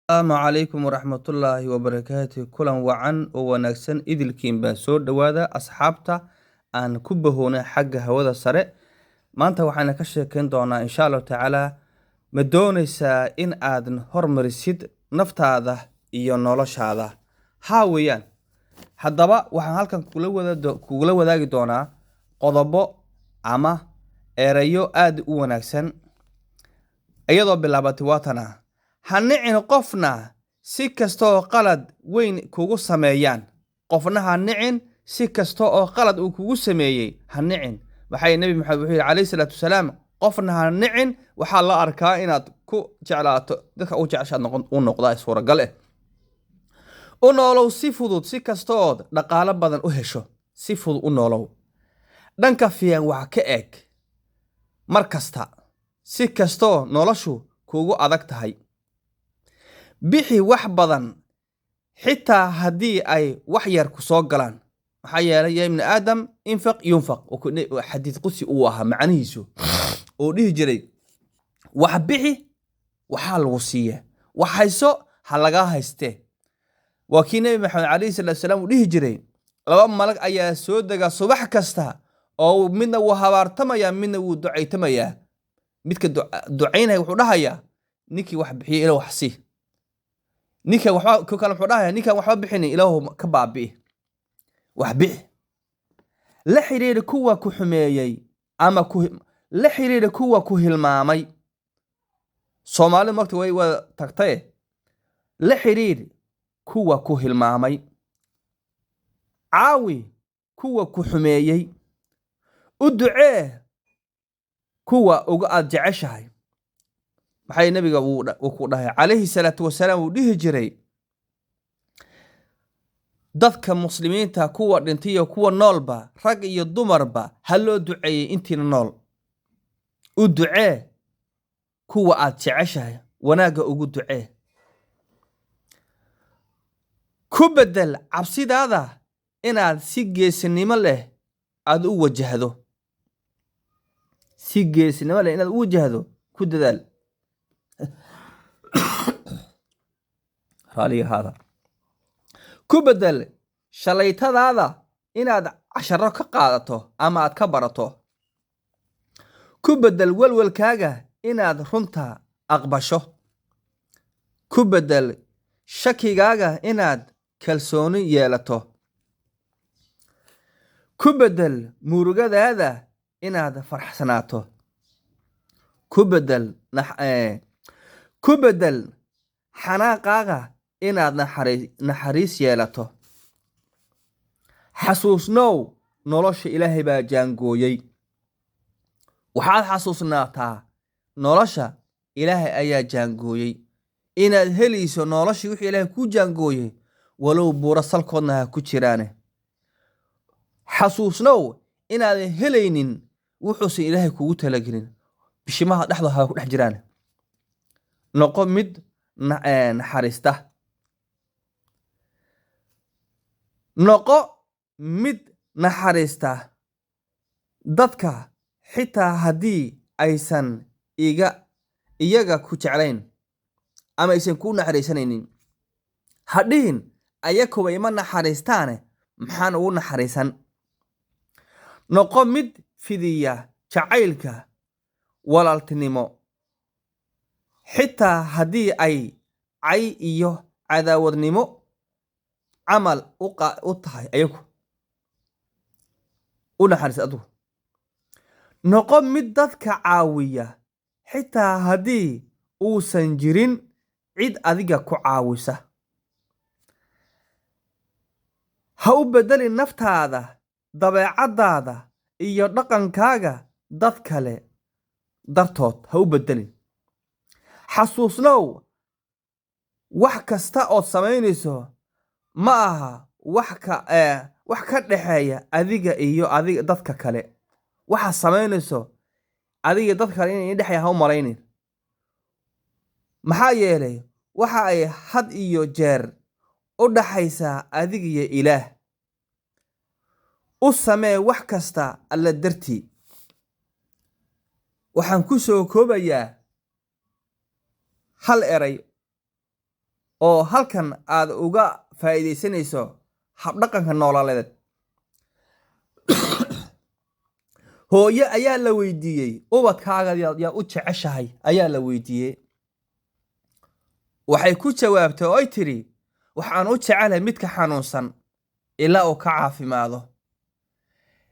السلام عليكم ورحمة الله وبركاته كلا وعن ونكسن إذ الكيمبا سود وهذا أصحابته أن كبهونا حق هذا السرع ما أنت وحنا كشكين دونا إن شاء الله تعالى مدونيسا إن آدن هرمرسيد نفط هذا إيو نولش هذا هاويان haddaba waxaan halkan kugula wadaagi doonaa qodobo ama erayo aad u wanaagsan iyadoo bilaabatay waatana ha nicin qofna si kasta oo qalad weyn kugu sameeyaan qofna ha nicin si kasta oo qalad uu kugu sameeyay ha nicin waxay nabi maxamed wuxuu yiri kaleey salaatu salaam qofna ha nicin waxa la arkaa inaad ku jeclaato dadka uu jeceshaad noqdaa suuragal ah u noolow si fudud si kastood dhaqaale badan u hesho si fudud u noolow dhanka fiican wax ka eeg mar kasta si kasto noloshu kugu adag tahay bixi wax badan xitaa haddii ay wax yar ku soo galaan waxa yeelay ibn aadam infaq yunfaq oo xadiis qudsi uu ahaa macnihiisu oo dhihi jiray wax bixi waxa lagu siiyaa waxayso ha laga haystee وكي نبي محمد عليه الصلاة والسلام وديه جري لو ملك أيا سودة صباح كستا أو منا وهوارتما يا منا ودعيتما يا متك دعينا وحدها يا نيكي وحب حي إله وحسي نيكي وحب كلام حدها نيكي وحب حني إله كباب به وحبه لا حرير كوا كحمايي أما لا حرير كوا كهلمامي صومالي مكتوي وتقطع لا حرير kuwa ku hilmaamay caawi kuwa ku xumeeyay u ducee kuwa uga aad jeceshahay maxay nabiga uu ku dhahay kaleey salaatu wasalaam uu dhihi jiray dadka muslimiinta kuwa dhintiyo kuwa noolba rag iyo dumarba ha loo duceeyay intii nool u ducee kuwa aad jeceshahay wanaaga ugu ducee كبدل عبسيد هذا إن سيجي سينما له أد وجهده سيجي سينما له إن وجهده كدل رالي هذا كبدل شليت هذا إن عشرة قاعدته أما كبرته كبدل والول كاجا إن رنتها أقبشه كبدل شكي جاجا إن kalsooni yeelato ku bedel murugadaada inaad farxsanaato ku bedel xanaaqaaga inaad naxariis yeelato xasuusnow nolosha ilaahay baa jaangooyay waxaad xasuusnaataa nolosha ilaahay ayaa jaangooyay inaad helayso nolosha wixii ilaahay ku jaangooyay ولو بورسل كونها كجيرانه حسوسنو إن هذا هلينين وحسن إلهي كوغو تلاجرين بشماها دحضها كو دحجيرانه نقو مد نحارسته نقو مد نحارسته dadka xitaa hadii aysan iyaga ku jeclayn ama aysan ku naxariisanaynin hadhiin ayakuba ima naxariistaane maxaan ugu naxariisan noqo mid fidiya jacaylka walaaltinimo xitaa haddii ay cay iyo cadaawadnimo camal u tahay ayaku u naxariis adu noqo mid dadka caawiya xitaa haddii uusan jirin cid adiga ku caawisa ha u bedeli naftaada dabeecadaada iyo dhaqankaaga dad kale dartood ha u bedeli xasuusnow wax kasta oo samaynayso ma aha wax ka dhaxeeya adiga iyo dadka kale waxa samaynayso adiga dadka kale inay dhaxeeya ha u malaynin maxaa yeelay waxa ay had iyo jeer u dhaxaysa adiga iyo ilaah u samee wax kasta alla dartii waxaan ku soo koobayaa hal eray oo halkan aad uga faa'iidaysanayso habdhaqanka nololeed. hooyo ayaa la weydiiyey ubadkaaga yaa u jeceshahay ayaa la weydiiyey. waxay ku jawaabtay oo ay tidhi waxaan u jecelahay midka xanuunsan ilaa uu ka caafimaado.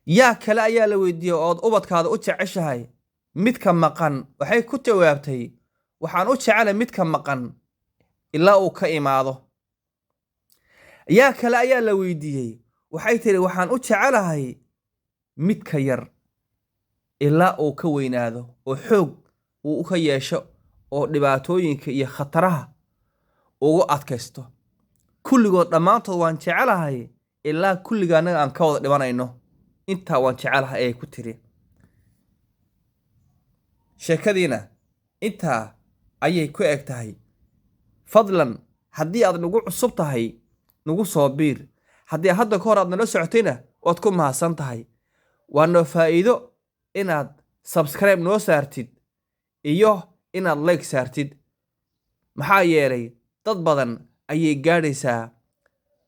yaa kale ayaa la weydiiyey ood ubadkaada u jeceshahay? midka maqan. waxay ku jawaabtay waxaan u jecelahay midka maqan ilaa uu ka imaado. yaa kale ayaa la weydiiyey waxay tidhi waxaan u jecelahay midka yar ilaa uu ka weynaado oo xoog uu ka yeesho oo dhibaatooyinka iyo khataraha ugu adkaysto. kulligood dhammaantood waan jecelahay ilaa kulliga annaga aan ka wada dhibanayno. intaa waan jecelahay ayay ku tiri. sheekadiina intaa ayay ku eg tahay. fadlan haddii aad nagu cusub tahay nagu soo biir. haddii hadda ka hor aad nala socotayna waad ku mahadsan tahay. waa noo faa'iido inaad subscribe noo saartid iyo inaad like saartid. maxaa yeelay dad badan ayay gaadhaysaa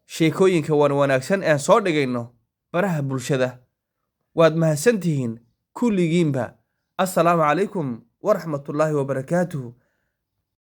sheekooyinka wanaagsan aan soo dhigayno baraha bulshada. waad mahadsantihiin kulligiinba. assalaamu calaykum waraxmatullaahi wabarakaatuhu.